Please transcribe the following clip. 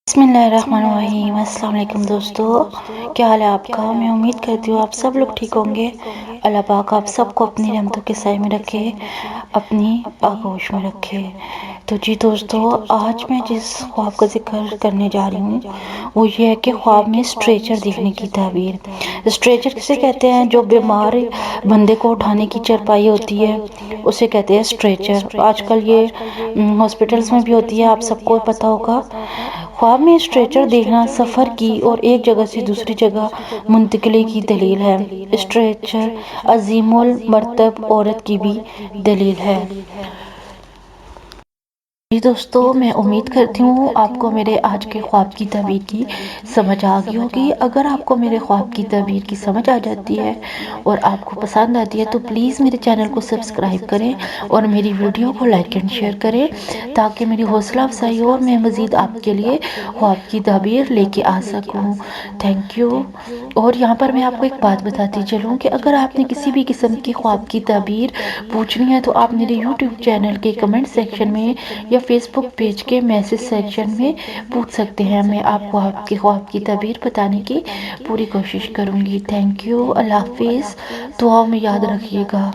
بسم اللہ الرحمن الرحیم۔ السلام علیکم دوستو، کیا حال ہے آپ کا؟ میں امید کرتی ہوں آپ سب لوگ ٹھیک ہوں گے۔ اللہ پاک آپ سب کو اپنی رحمتوں کے سائے میں رکھے، اپنی آغوش میں رکھے۔ تو جی دوستو، آج میں جس خواب کا ذکر کرنے جا رہی ہوں وہ یہ ہے کہ خواب میں اسٹریچر دیکھنے کی تعبیر۔ اسٹریچر کسے کہتے ہیں؟ جو بیمار بندے کو اٹھانے کی چرپائی ہوتی ہے اسے کہتے ہیں اسٹریچر۔ آج کل یہ ہاسپٹلس میں بھی ہوتی ہے، آپ سب کو پتہ ہوگا۔ خواب میں اسٹریچر دیکھنا سفر کی اور ایک جگہ سے دوسری جگہ منتقلی کی دلیل ہے۔ اسٹریچر عظیم المرتبہ عورت کی بھی دلیل ہے۔ جی دوستو، میں امید کرتی ہوں آپ کو میرے آج کے خواب کی تعبیر کی سمجھ آ گئی ہوگی۔ اگر آپ کو میرے خواب کی تعبیر کی سمجھ آ جاتی ہے اور آپ کو پسند آتی ہے تو پلیز میرے چینل کو سبسکرائب کریں اور میری ویڈیو کو لائک اینڈ شیئر کریں تاکہ میری حوصلہ افزائی ہو اور میں مزید آپ کے لیے خواب کی تعبیر لے کے آ سکوں۔ Thank you. اور یہاں پر میں آپ کو ایک بات بتاتی چلوں کہ اگر آپ نے کسی بھی قسم کی خواب کی تعبیر پوچھنی ہے تو آپ میرے یوٹیوب چینل کے کمنٹ سیکشن میں یا فیس بک پیج کے میسج سیکشن میں پوچھ سکتے ہیں۔ میں آپ کو آپ کے خواب کی تعبیر بتانے کی پوری کوشش کروں گی۔ Thank you. اللہ حافظ۔ دعاؤں میں یاد رکھیے گا۔